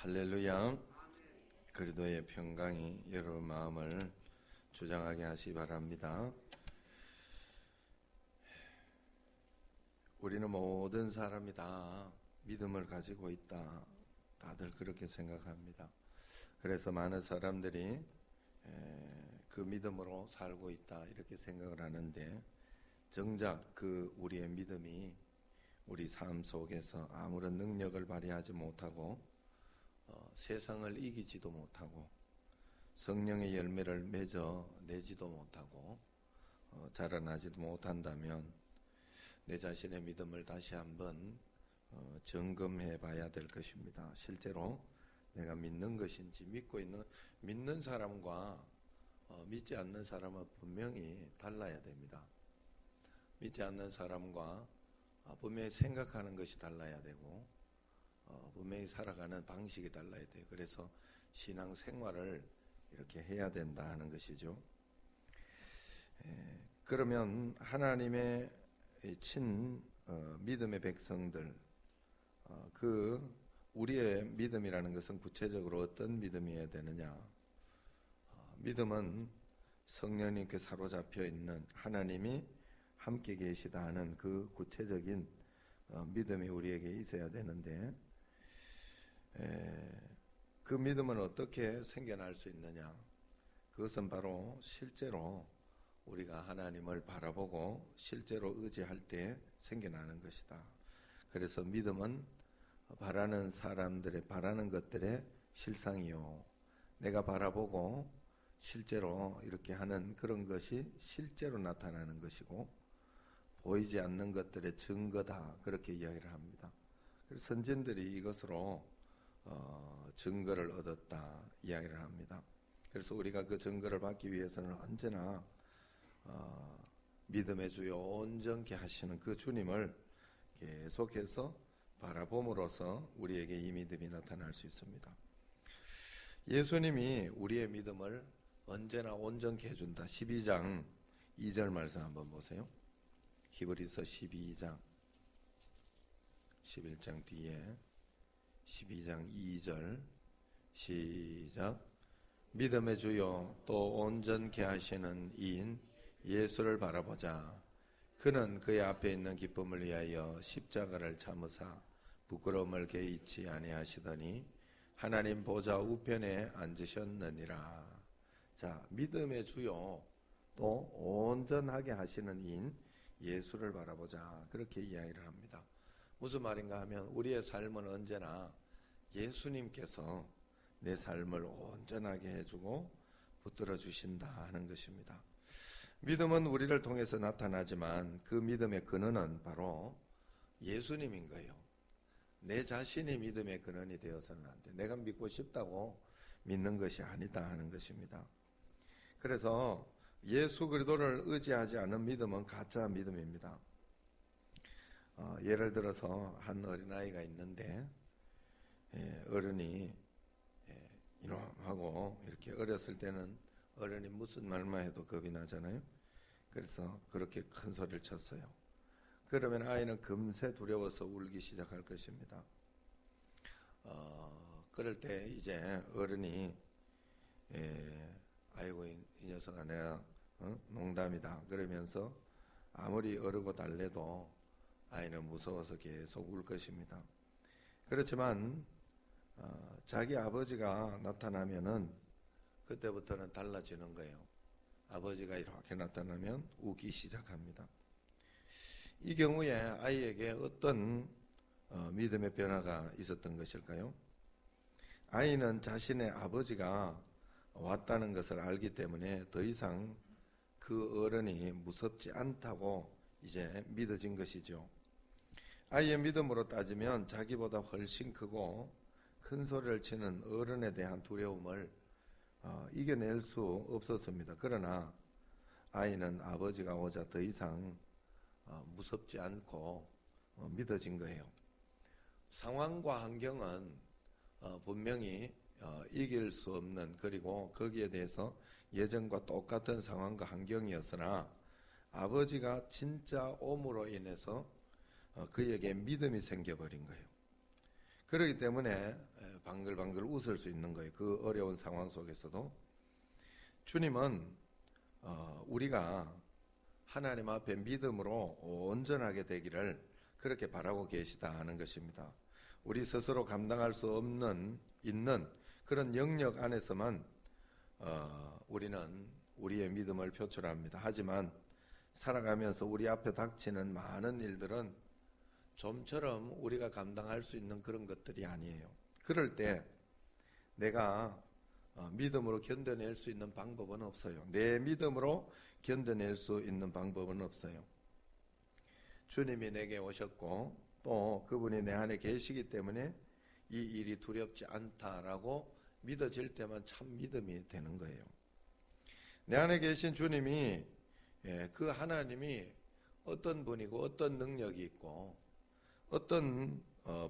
할렐루야. 그리스도의 평강이 여러분 마음을 주장하게 하시기 바랍니다. 우리는 모든 사람이 다 믿음을 가지고 있다. 다들 그렇게 생각합니다. 그래서 많은 사람들이 그 믿음으로 살고 있다 이렇게 생각을 하는데, 정작 그 우리의 믿음이 우리 삶 속에서 아무런 능력을 발휘하지 못하고 세상을 이기지도 못하고 성령의 열매를 맺어 내지도 못하고 자라나지도 못한다면 내 자신의 믿음을 다시 한번 점검해 봐야 될 것입니다. 실제로 내가 믿는 것인지, 믿는 사람과 믿지 않는 사람은 분명히 달라야 됩니다. 믿지 않는 사람과 분명히 생각하는 것이 달라야 되고 분명히 살아가는 방식이 달라야 돼요. 그래서 신앙 생활을 이렇게 해야 된다 하는 것이죠. 그러면 하나님의 믿음의 백성들, 우리의 믿음이라는 것은 구체적으로 어떤 믿음이어야 되느냐? 믿음은 성령님께 사로잡혀 있는 하나님이 함께 계시다 하는 그 구체적인 믿음이 우리에게 있어야 되는데, 그 믿음은 어떻게 생겨날 수 있느냐? 그것은 바로 실제로 우리가 하나님을 바라보고 실제로 의지할 때 생겨나는 것이다. 그래서 믿음은 바라는 사람들의 바라는 것들의 실상이요, 내가 바라보고 실제로 이렇게 하는 그런 것이 실제로 나타나는 것이고 보이지 않는 것들의 증거다, 그렇게 이야기를 합니다. 그래서 선진들이 이것으로 증거를 얻었다 이야기를 합니다. 그래서 우리가 그 증거를 받기 위해서는 언제나 믿음의 주요 온전케 하시는 그 주님을 계속해서 바라봄으로써 우리에게 이 믿음이 나타날 수 있습니다. 예수님이 우리의 믿음을 언제나 온전케 해준다. 12장 2절 말씀 한번 보세요. 히브리서 12장 11장 뒤에 12장 2절 시작. 믿음의 주요 또 온전케 하시는 이인 예수를 바라보자. 그는 그의 앞에 있는 기쁨을 위하여 십자가를 참으사 부끄러움을 개의치 아니하시더니 하나님 보좌 우편에 앉으셨느니라. 자, 믿음의 주요 또 온전하게 하시는 이인 예수를 바라보자, 그렇게 이야기를 합니다. 무슨 말인가 하면 우리의 삶은 언제나 예수님께서 내 삶을 온전하게 해주고 붙들어 주신다 하는 것입니다. 믿음은 우리를 통해서 나타나지만 그 믿음의 근원은 바로 예수님인 거예요. 내 자신이 믿음의 근원이 되어서는 안 돼. 내가 믿고 싶다고 믿는 것이 아니다 하는 것입니다. 그래서 예수 그리스도를 의지하지 않은 믿음은 가짜 믿음입니다. 예를 들어서 한 어린아이가 있는데 어른이 이놈하고 이렇게 어렸을 때는 어른이 무슨 말만 해도 겁이 나잖아요. 그래서 그렇게 큰 소리를 쳤어요. 그러면 아이는 금세 두려워서 울기 시작할 것입니다. 그럴 때 이제 어른이 아이고 이 녀석아, 내가 농담이다 그러면서 아무리 어르고 달래도 아이는 무서워서 계속 울 것입니다. 그렇지만 자기 아버지가 나타나면은 그때부터는 달라지는 거예요. 아버지가 이렇게 나타나면 우기 시작합니다. 이 경우에 아이에게 어떤 믿음의 변화가 있었던 것일까요? 아이는 자신의 아버지가 왔다는 것을 알기 때문에 더 이상 그 어른이 무섭지 않다고 이제 믿어진 것이죠. 아이의 믿음으로 따지면 자기보다 훨씬 크고 큰 소리를 치는 어른에 대한 두려움을 이겨낼 수 없었습니다. 그러나 아이는 아버지가 오자 더 이상 무섭지 않고 믿어진 거예요. 상황과 환경은 분명히 이길 수 없는, 그리고 거기에 대해서 예전과 똑같은 상황과 환경이었으나 아버지가 진짜 옴으로 인해서 그에게 믿음이 생겨버린 거예요. 그렇기 때문에 방글방글 웃을 수 있는 거예요. 그 어려운 상황 속에서도. 주님은 우리가 하나님 앞에 믿음으로 온전하게 되기를 그렇게 바라고 계시다 하는 것입니다. 우리 스스로 감당할 수 있는 그런 영역 안에서만 우리는 우리의 믿음을 표출합니다. 하지만 살아가면서 우리 앞에 닥치는 많은 일들은 좀처럼 우리가 감당할 수 있는 그런 것들이 아니에요. 그럴 때 내가 믿음으로 견뎌낼 수 있는 방법은 없어요. 내 믿음으로 견뎌낼 수 있는 방법은 없어요. 주님이 내게 오셨고 또 그분이 내 안에 계시기 때문에 이 일이 두렵지 않다라고 믿어질 때만 참 믿음이 되는 거예요. 내 안에 계신 주님이 그 하나님이 어떤 분이고 어떤 능력이 있고 어떤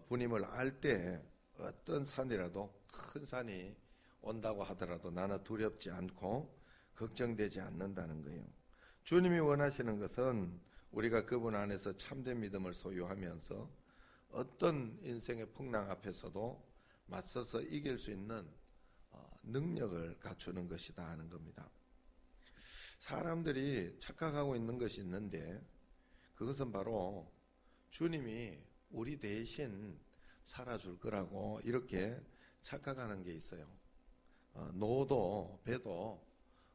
분임을 알 때 어떤 산이라도 큰 산이 온다고 하더라도 나는 두렵지 않고 걱정되지 않는다는 거예요. 주님이 원하시는 것은 우리가 그분 안에서 참된 믿음을 소유하면서 어떤 인생의 풍랑 앞에서도 맞서서 이길 수 있는 능력을 갖추는 것이다 하는 겁니다. 사람들이 착각하고 있는 것이 있는데 그것은 바로 주님이 우리 대신 살아줄 거라고 이렇게 착각하는 게 있어요. 노도 배도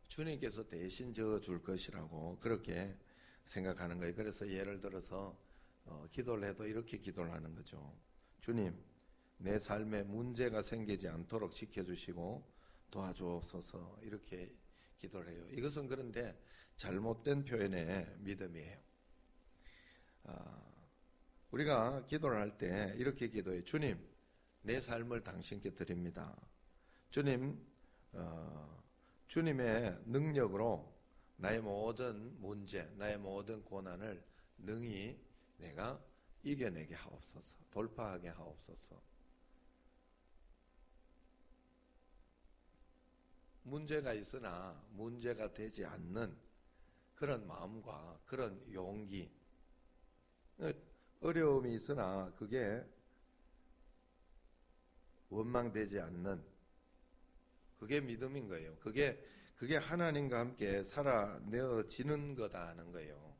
주님께서 대신 저어줄 것이라고 그렇게 생각하는 거예요. 그래서 예를 들어서 기도를 해도 이렇게 기도를 하는 거죠. 주님, 내 삶에 문제가 생기지 않도록 지켜주시고 도와주옵소서 이렇게 기도를 해요. 이것은 그런데 잘못된 표현의 믿음이에요. 우리가 기도를 할 때 이렇게 기도해요. 주님, 내 삶을 당신께 드립니다. 주님, 주님의 능력으로 나의 모든 문제, 나의 모든 고난을 능히 내가 이겨내게 하옵소서, 돌파하게 하옵소서. 문제가 있으나 문제가 되지 않는 그런 마음과 그런 용기, 어려움이 있으나 그게 원망되지 않는 그게 믿음인 거예요. 그게 하나님과 함께 살아내어지는 거다 하는 거예요.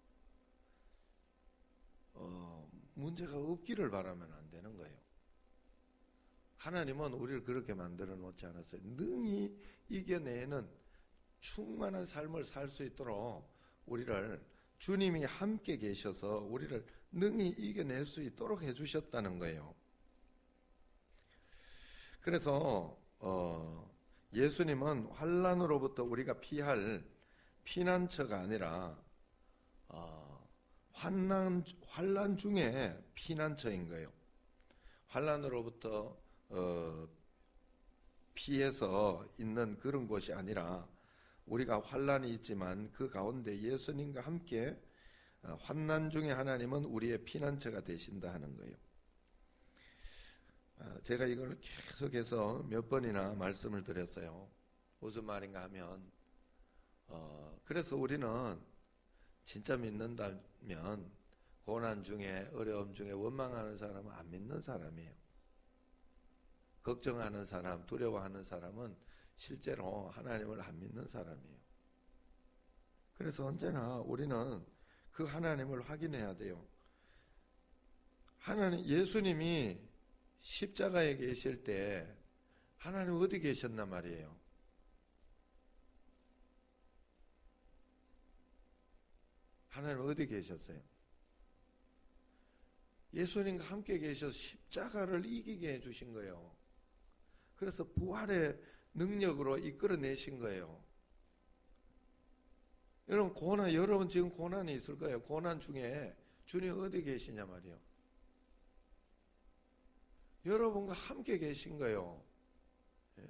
문제가 없기를 바라면 안 되는 거예요. 하나님은 우리를 그렇게 만들어 놓지 않았어요. 능히 이겨내는 충만한 삶을 살 수 있도록 우리를 주님이 함께 계셔서 우리를 능히 이겨낼 수 있도록 해주셨다는 거예요. 그래서 예수님은 환난으로부터 우리가 피할 피난처가 아니라 환난 중에 피난처인 거예요. 환난으로부터 피해서 있는 그런 곳이 아니라 우리가 환난이 있지만 그 가운데 예수님과 함께 환난 중에 하나님은 우리의 피난처가 되신다 하는 거예요. 제가 이걸 계속해서 몇 번이나 말씀을 드렸어요. 무슨 말인가 하면 그래서 우리는 진짜 믿는다면 고난 중에 어려움 중에 원망하는 사람은 안 믿는 사람이에요. 걱정하는 사람, 두려워하는 사람은 실제로 하나님을 안 믿는 사람이에요. 그래서 언제나 우리는 그 하나님을 확인해야 돼요. 예수님이 십자가에 계실 때 하나님 어디 계셨나 말이에요. 하나님 어디 계셨어요? 예수님과 함께 계셔서 십자가를 이기게 해주신 거예요. 그래서 부활의 능력으로 이끌어내신 거예요. 여러분 지금 고난이 있을 거예요. 고난 중에 주님 어디 계시냐 말이에요. 여러분과 함께 계신 거예요. 예.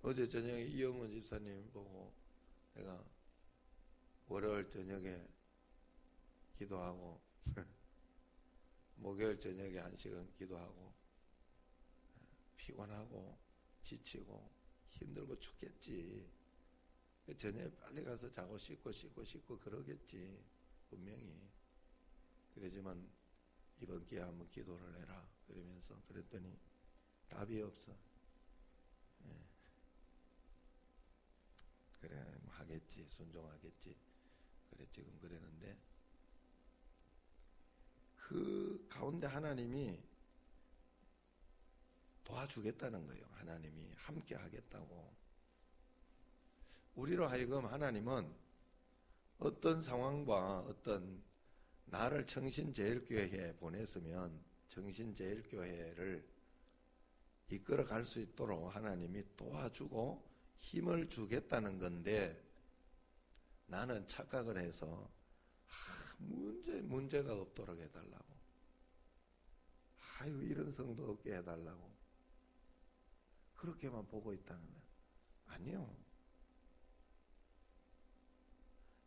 어제 저녁에 이영훈 집사님 보고 내가 월요일 저녁에 기도하고 목요일 저녁에 1시간 기도하고 피곤하고 지치고 힘들고 죽겠지. 저녁에 빨리 가서 자고 씻고 그러겠지. 분명히. 그러지만 이번 기회에 한번 기도를 해라. 그러면서 그랬더니 답이 없어. 예. 그래, 뭐 하겠지, 순종하겠지. 그래, 지금 그랬는데 그 가운데 하나님이 도와주겠다는 거예요. 하나님이 함께 하겠다고. 우리로 하여금 하나님은 어떤 상황과 어떤 나를 청신제일교회에 보냈으면 청신제일교회를 이끌어 갈 수 있도록 하나님이 도와주고 힘을 주겠다는 건데, 나는 착각을 해서 문제가 없도록 해달라고, 아유 이런 성도 없게 해달라고 그렇게만 보고 있다는 거예요. 아니요.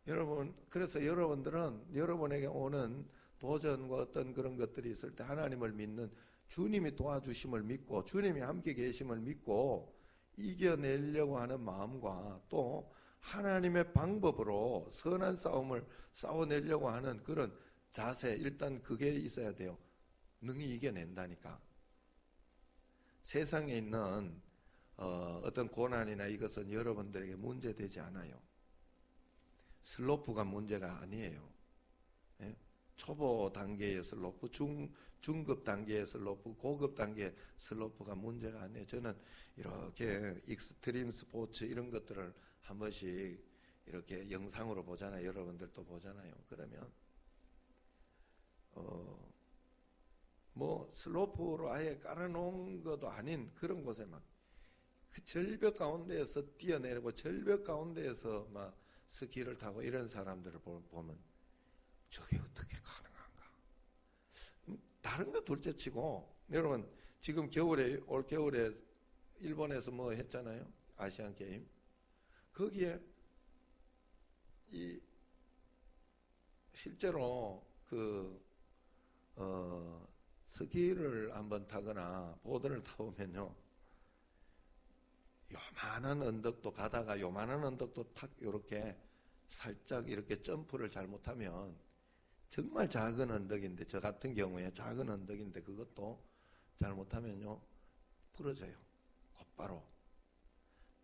여러분, 그래서 여러분들은 여러분에게 오는 도전과 어떤 그런 것들이 있을 때 하나님을 믿는, 주님이 도와주심을 믿고 주님이 함께 계심을 믿고 이겨내려고 하는 마음과 또 하나님의 방법으로 선한 싸움을 싸워내려고 하는 그런 자세, 일단 그게 있어야 돼요. 능히 이겨낸다니까. 세상에 있는 어떤 고난이나 이것은 여러분들에게 문제되지 않아요. 슬로프가 문제가 아니에요. 예? 초보 단계의 슬로프, 중급 단계의 슬로프, 고급 단계의 슬로프가 문제가 아니에요. 저는 이렇게 익스트림 스포츠 이런 것들을 한 번씩 이렇게 영상으로 보잖아요. 여러분들도 보잖아요. 그러면 뭐 슬로프로 아예 깔아놓은 것도 아닌 그런 곳에 막 그 절벽 가운데에서 뛰어내리고 절벽 가운데에서 막 스키를 타고 이런 사람들을 보면 저게 어떻게 가능한가? 다른 거 둘째치고, 여러분 지금 겨울에, 올 겨울에 일본에서 뭐 했잖아요. 아시안 게임. 거기에 이 실제로 그 스키를 한번 타거나 보드를 타보면요, 요만한 언덕도 가다가 요만한 언덕도 탁 이렇게 살짝 이렇게 점프를 잘못하면, 정말 작은 언덕인데, 저 같은 경우에 작은 언덕인데 그것도 잘못하면요 부러져요, 곧바로.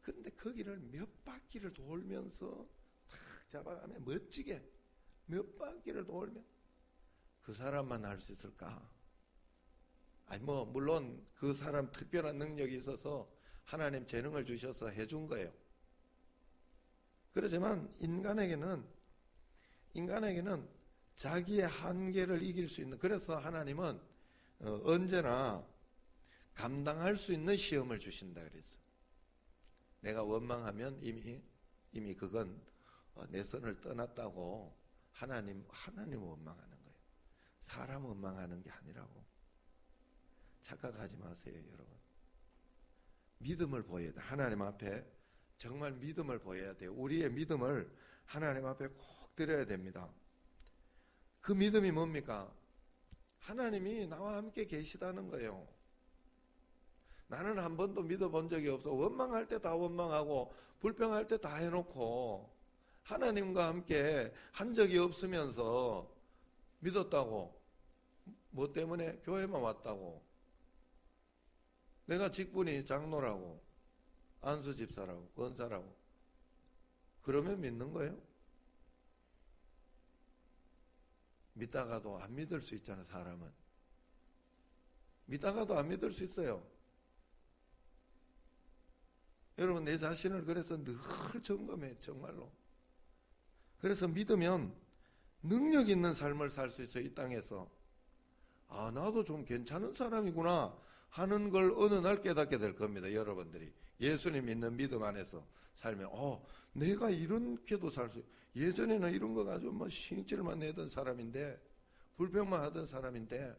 그런데 거기를 몇 바퀴를 돌면서 탁 잡아가면 멋지게 몇 바퀴를 돌면 그 사람만 할 수 있을까? 아니 뭐 물론 그 사람 특별한 능력이 있어서 하나님 재능을 주셔서 해준 거예요. 그렇지만 인간에게는 자기의 한계를 이길 수 있는, 그래서 하나님은 언제나 감당할 수 있는 시험을 주신다 그랬어. 내가 원망하면 이미 그건 내 선을 떠났다고 하나님 원망하는 거예요. 사람 원망하는 게 아니라고. 착각하지 마세요, 여러분. 믿음을 보여야 돼. 하나님 앞에 정말 믿음을 보여야 돼요. 우리의 믿음을 하나님 앞에 꼭 드려야 됩니다. 그 믿음이 뭡니까? 하나님이 나와 함께 계시다는 거예요. 나는 한 번도 믿어본 적이 없어. 원망할 때 다 원망하고 불평할 때 다 해놓고 하나님과 함께 한 적이 없으면서 믿었다고. 뭐 때문에? 교회만 왔다고. 내가 직분이 장로라고, 안수 집사라고, 권사라고. 그러면 믿는 거예요? 믿다가도 안 믿을 수 있잖아, 사람은. 믿다가도 안 믿을 수 있어요. 여러분, 내 자신을 그래서 늘 점검해, 정말로. 그래서 믿으면 능력 있는 삶을 살 수 있어요, 이 땅에서. 아, 나도 좀 괜찮은 사람이구나 하는 걸 어느 날 깨닫게 될 겁니다, 여러분들이. 예수님 믿는 믿음 안에서 살면, 내가 이렇게도 살 수, 예전에는 이런 거 가지고 뭐 신질만 내던 사람인데, 불평만 하던 사람인데,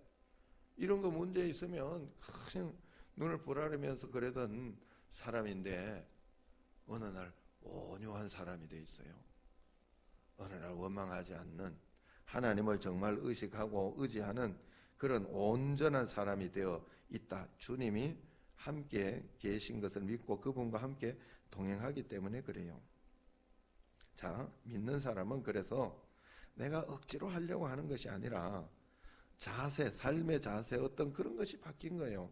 이런 거 문제 있으면 그냥 눈을 부라리면서 그러던 사람인데, 어느 날 온유한 사람이 돼 있어요. 어느 날 원망하지 않는, 하나님을 정말 의식하고 의지하는 그런 온전한 사람이 되어 있다. 주님이 함께 계신 것을 믿고 그분과 함께 동행하기 때문에 그래요. 자, 믿는 사람은 그래서 내가 억지로 하려고 하는 것이 아니라 자세, 삶의 자세, 어떤 그런 것이 바뀐 거예요.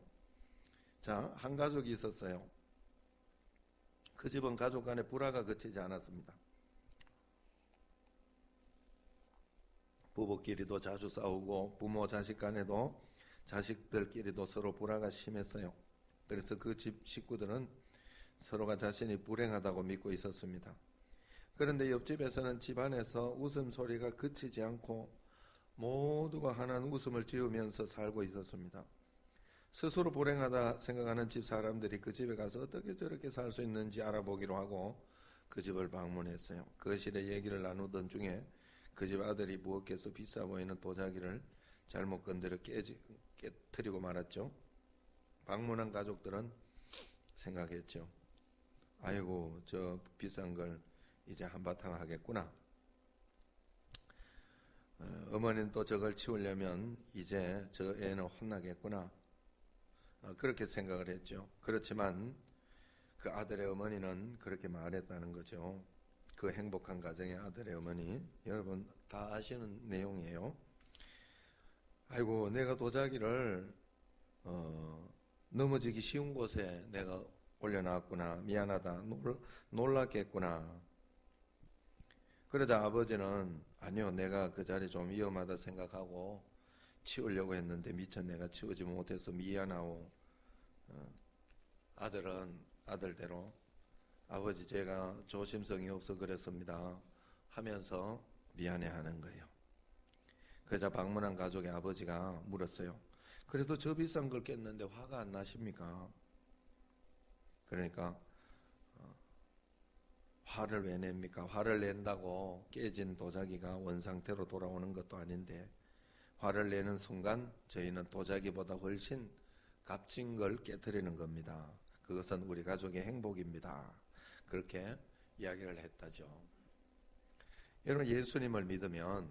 자, 한 가족이 있었어요. 그 집은 가족 간에 불화가 그치지 않았습니다. 부부끼리도 자주 싸우고 부모 자식 간에도 자식들끼리도 서로 불화가 심했어요. 그래서 그 집 식구들은 서로가 자신이 불행하다고 믿고 있었습니다. 그런데 옆집에서는 집안에서 웃음소리가 그치지 않고 모두가 환한 웃음을 지으면서 살고 있었습니다. 스스로 불행하다 생각하는 집 사람들이 그 집에 가서 어떻게 저렇게 살 수 있는지 알아보기로 하고 그 집을 방문했어요. 거실에 얘기를 나누던 중에 그 집 아들이 부엌에서 비싸 보이는 도자기를 잘못 건드려 깨트리고 말았죠. 방문한 가족들은 생각했죠. 아이고, 저 비싼 걸 이제 한바탕 하겠구나. 어머니는 또 저걸 치우려면 이제 저 애는 혼나겠구나. 그렇게 생각을 했죠. 그렇지만 그 아들의 어머니는 그렇게 말했다는 거죠. 그 행복한 가정의 아들의 어머니, 여러분 다 아시는 내용이에요. 아이고, 내가 도자기를 넘어지기 쉬운 곳에 내가 올려놨구나. 미안하다. 놀랐겠구나. 그러자 아버지는 아니요, 내가 그 자리 좀 위험하다 생각하고 치우려고 했는데 미처 내가 치우지 못해서 미안하오. 아들은 아들대로 아버지 제가 조심성이 없어 그랬습니다 하면서 미안해하는 거예요. 그러자 방문한 가족의 아버지가 물었어요. 그래도 저 비싼 걸 깼는데 화가 안 나십니까? 그러니까 화를 왜 냅니까? 화를 낸다고 깨진 도자기가 원상태로 돌아오는 것도 아닌데 화를 내는 순간 저희는 도자기보다 훨씬 값진 걸 깨트리는 겁니다. 그것은 우리 가족의 행복입니다. 그렇게 이야기를 했다죠. 여러분, 예수님을 믿으면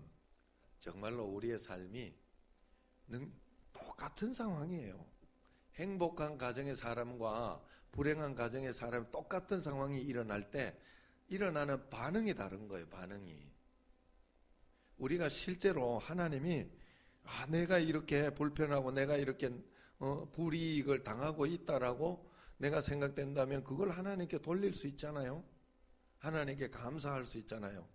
정말로 우리의 삶이 똑같은 상황이에요. 행복한 가정의 사람과 불행한 가정의 사람 똑같은 상황이 일어날 때 일어나는 반응이 다른 거예요. 반응이. 우리가 실제로 하나님이 내가 이렇게 불편하고 내가 이렇게 불이익을 당하고 있다라고 내가 생각된다면 그걸 하나님께 돌릴 수 있잖아요. 하나님께 감사할 수 있잖아요.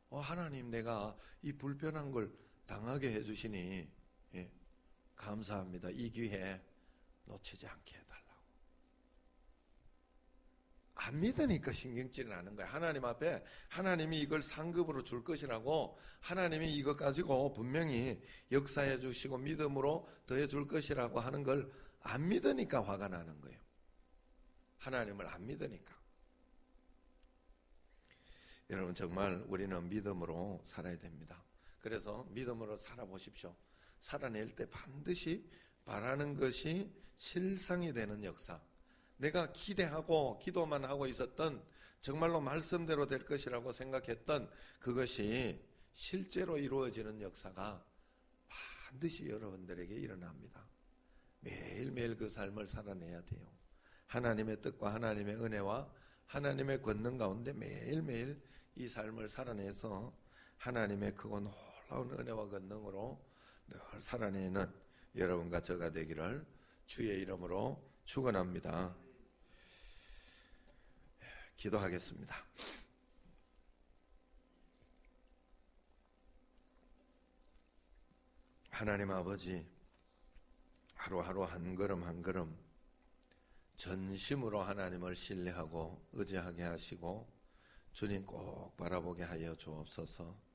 하나님, 내가 이 불편한 걸 당하게 해주시니 감사합니다. 이 기회 놓치지 않게 해달라고. 안 믿으니까 신경질이 나는 거야. 하나님 앞에 하나님이 이걸 상급으로 줄 것이라고, 하나님이 이것 가지고 분명히 역사해 주시고 믿음으로 더해 줄 것이라고 하는 걸 안 믿으니까 화가 나는 거예요. 하나님을 안 믿으니까. 여러분, 정말 우리는 믿음으로 살아야 됩니다. 그래서 믿음으로 살아보십시오. 살아낼 때 반드시 바라는 것이 실상이 되는 역사. 내가 기대하고 기도만 하고 있었던, 정말로 말씀대로 될 것이라고 생각했던 그것이 실제로 이루어지는 역사가 반드시 여러분들에게 일어납니다. 매일매일 그 삶을 살아내야 돼요. 하나님의 뜻과 하나님의 은혜와 하나님의 권능 가운데 매일매일 이 삶을 살아내서 하나님의 크고 놀라운 은혜와 권능으로 늘 살아내는 여러분과 저가 되기를 주의 이름으로 축원합니다. 기도하겠습니다. 하나님 아버지, 하루하루 한 걸음 한 걸음 전심으로 하나님을 신뢰하고 의지하게 하시고 주님 꼭 바라보게 하여 주옵소서.